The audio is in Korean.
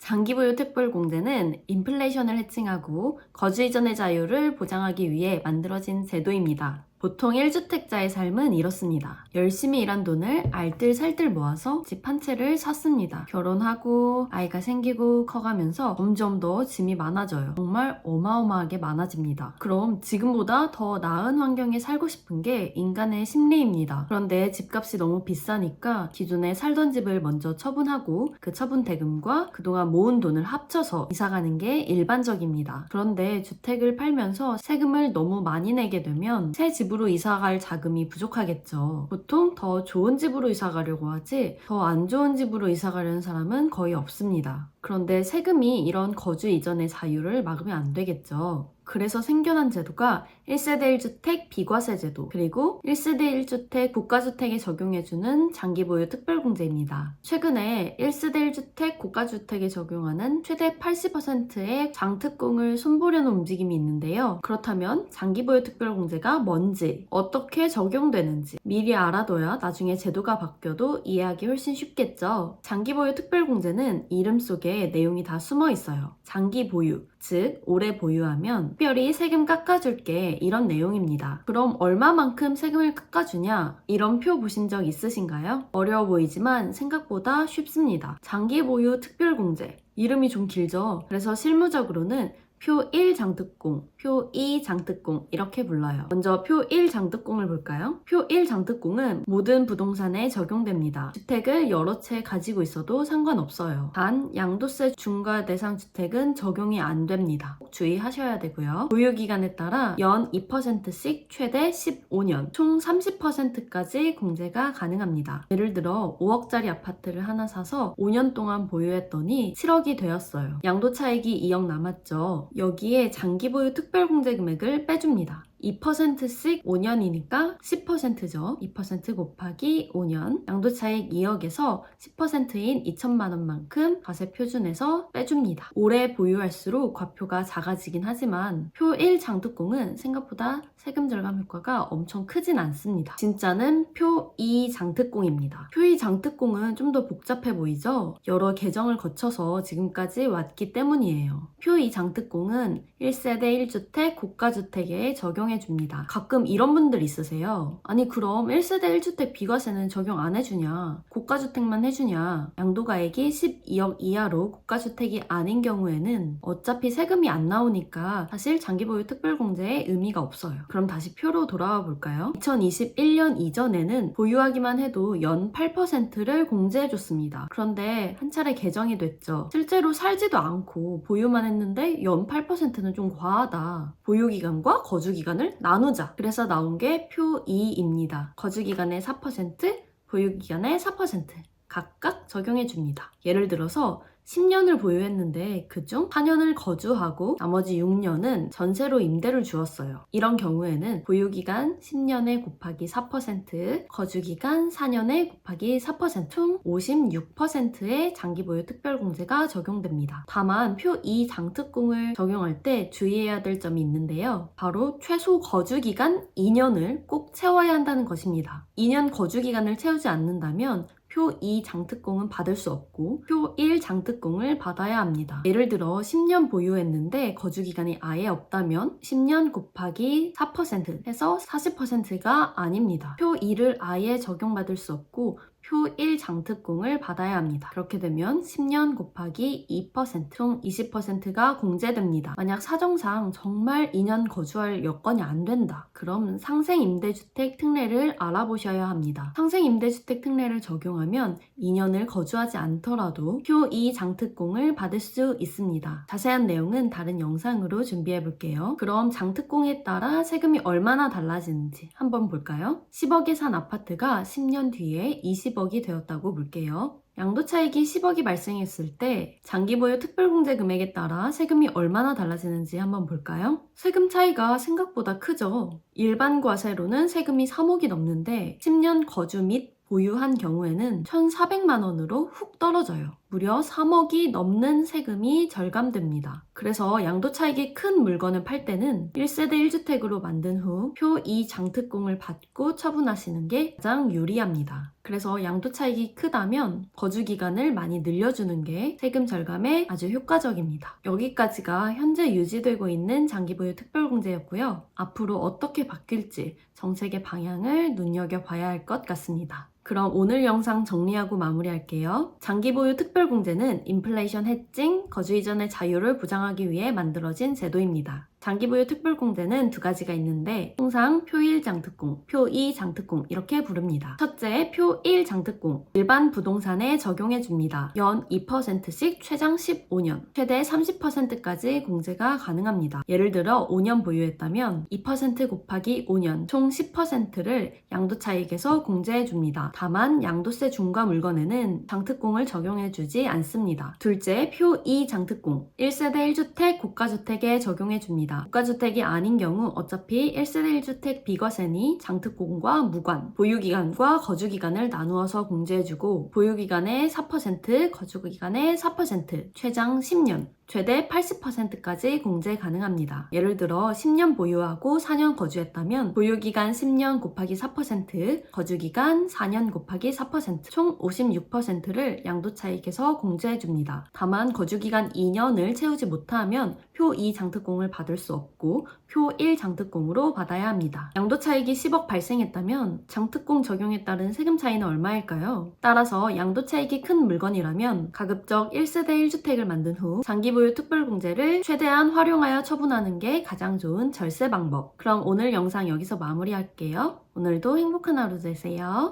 장기 보유 특별 공제는 인플레이션을 해칭하고 거주 이전의 자유를 보장하기 위해 만들어진 제도입니다. 보통 1주택자의 삶은 이렇습니다. 열심히 일한 돈을 알뜰살뜰 모아서 집 한 채를 샀습니다. 결혼하고 아이가 생기고 커가면서 점점 더 짐이 많아져요. 정말 어마어마하게 많아집니다. 그럼 지금보다 더 나은 환경에 살고 싶은 게 인간의 심리입니다. 그런데 집값이 너무 비싸니까 기존에 살던 집을 먼저 처분하고 그 처분 대금과 그동안 모은 돈을 합쳐서 이사가는 게 일반적입니다. 그런데 주택을 팔면서 세금을 너무 많이 내게 되면 새 집으로 이사갈 자금이 부족하겠죠. 보통 더 좋은 집으로 이사가려고 하지 더 안 좋은 집으로 이사가려는 사람은 거의 없습니다. 그런데 세금이 이런 거주 이전의 자유를 막으면 안 되겠죠. 그래서 생겨난 제도가 1세대 1주택 비과세 제도, 그리고 1세대 1주택 고가주택에 적용해주는 장기보유 특별공제입니다. 최근에 1세대 1주택 고가주택에 적용하는 최대 80%의 장특공을 손보려는 움직임이 있는데요. 그렇다면 장기보유 특별공제가 뭔지, 어떻게 적용되는지 미리 알아둬야 나중에 제도가 바뀌어도 이해하기 훨씬 쉽겠죠. 장기보유 특별공제는 이름 속에 내용이 다 숨어 있어요. 장기보유, 즉 오래 보유하면 특별히 세금 깎아줄게, 이런 내용입니다. 그럼 얼마만큼 세금을 깎아주냐? 이런 표 보신 적 있으신가요? 어려워 보이지만 생각보다 쉽습니다. 장기보유 특별공제, 이름이 좀 길죠? 그래서 실무적으로는 표 1 장특공, 표 2 장특공 이렇게 불러요. 먼저 표 1 장특공을 볼까요? 표 1 장특공은 모든 부동산에 적용됩니다. 주택을 여러 채 가지고 있어도 상관없어요. 단 양도세 중과 대상 주택은 적용이 안 됩니다. 꼭 주의하셔야 되고요. 보유기간에 따라 연 2%씩 최대 15년, 총 30%까지 공제가 가능합니다. 예를 들어 5억짜리 아파트를 하나 사서 5년 동안 보유했더니 7억이 되었어요. 양도 차익이 2억 남았죠. 여기에 장기보유 특별공제 금액을 빼줍니다. 2%씩 5년이니까 10%죠. 2% 곱하기 5년. 양도차익 2억에서 10%인 2천만 원만큼 과세 표준에서 빼줍니다. 오래 보유할수록 과표가 작아지긴 하지만 표 1 장특공은 생각보다 세금 절감 효과가 엄청 크진 않습니다. 진짜는 표 2 장특공입니다. 표 2 장특공은 좀 더 복잡해 보이죠? 여러 계정을 거쳐서 지금까지 왔기 때문이에요. 표 2 장특공은 1세대 1주택 고가주택에 적용해줍니다. 가끔 이런 분들 있으세요. 아니 그럼 1세대 1주택 비과세는 적용 안 해주냐? 고가주택만 해주냐? 양도가액이 12억 이하로 고가주택이 아닌 경우에는 어차피 세금이 안 나오니까 사실 장기보유 특별공제에 의미가 없어요. 그럼 다시 표로 돌아와 볼까요? 2021년 이전에는 보유하기만 해도 연 8%를 공제해줬습니다. 그런데 한 차례 개정이 됐죠. 실제로 살지도 않고 보유만 했는데 연 8%는 좀 과하다. 보유기간과 거주기간을 나누자. 그래서 나온 게 표 2입니다. 거주기간의 4%, 보유기간의 4% 각각 적용해줍니다. 예를 들어서 10년을 보유했는데 그중 4년을 거주하고 나머지 6년은 전세로 임대를 주었어요. 이런 경우에는 보유기간 10년에 곱하기 4%, 거주기간 4년에 곱하기 4%, 총 56%의 장기보유 특별공제가 적용됩니다. 다만 표 2 장특공을 적용할 때 주의해야 될 점이 있는데요. 바로 최소 거주기간 2년을 꼭 채워야 한다는 것입니다. 2년 거주기간을 채우지 않는다면 표 2 장특공은 받을 수 없고 표 1 장특공을 받아야 합니다. 예를 들어 10년 보유했는데 거주기간이 아예 없다면 10년 곱하기 4% 해서 40%가 아닙니다. 표 2를 아예 적용받을 수 없고 표 1 장특공을 받아야 합니다. 그렇게 되면 10년 곱하기 2%, 총 20%가 공제됩니다. 만약 사정상 정말 2년 거주할 여건이 안 된다. 그럼 상생임대주택 특례를 알아보셔야 합니다. 상생임대주택 특례를 적용하면 2년을 거주하지 않더라도 표 2 장특공을 받을 수 있습니다. 자세한 내용은 다른 영상으로 준비해 볼게요. 그럼 장특공에 따라 세금이 얼마나 달라지는지 한번 볼까요? 10억에 산 아파트가 10년 뒤에 20억이 되었다고 볼게요. 양도차익이 10억이 발생했을 때 장기보유 특별공제 금액에 따라 세금이 얼마나 달라지는지 한번 볼까요? 세금 차이가 생각보다 크죠. 일반 과세로는 세금이 3억이 넘는데 10년 거주 및 보유한 경우에는 1,400만 원으로 훅 떨어져요. 무려 3억이 넘는 세금이 절감됩니다. 그래서 양도 차익이 큰 물건을 팔 때는 1세대 1주택으로 만든 후 표 2 장특공을 받고 처분하시는 게 가장 유리합니다. 그래서 양도 차익이 크다면 거주 기간을 많이 늘려주는 게 세금 절감에 아주 효과적입니다. 여기까지가 현재 유지되고 있는 장기 보유 특별공제였고요. 앞으로 어떻게 바뀔지 정책의 방향을 눈여겨봐야 할 것 같습니다. 그럼 오늘 영상 정리하고 마무리할게요. 장기 보유 특별공제는 인플레이션 해칭, 거주 이전의 자유를 보장하기 위해 만들어진 제도입니다. 장기 보유 특별공제는 두 가지가 있는데 통상 표 1 장특공, 표 2 장특공 이렇게 부릅니다. 첫째, 표 1 장특공, 일반 부동산에 적용해줍니다. 연 2%씩 최장 15년, 최대 30%까지 공제가 가능합니다. 예를 들어 5년 보유했다면 2% 곱하기 5년, 총 10%를 양도차익에서 공제해줍니다. 다만 양도세 중과 물건에는 장특공을 적용해주지 않습니다. 둘째, 표 2 장특공, 1세대 1주택 고가주택에 적용해줍니다. 고가주택이 아닌 경우 어차피 1세대 1주택 비과세니 장특공과 무관, 보유기간과 거주기간을 나누어서 공제해주고 보유기간의 4%, 거주기간의 4%, 최장 10년, 최대 80%까지 공제 가능합니다. 예를 들어 10년 보유하고 4년 거주했다면 보유기간 10년 곱하기 4%, 거주기간 4년 곱하기 4%, 총 56%를 양도차익에서 공제해줍니다. 다만 거주기간 2년을 채우지 못하면 표 2 장특공을 받을 수 없고 표 1 장특공으로 받아야 합니다. 양도차익이 10억 발생했다면 장특공 적용에 따른 세금 차이는 얼마일까요? 따라서 양도차익이 큰 물건이라면 가급적 1세대 1주택을 만든 후 장기 보유 특별공제를 최대한 활용하여 처분하는 게 가장 좋은 절세 방법. 그럼 오늘 영상 여기서 마무리할게요. 오늘도 행복한 하루 되세요.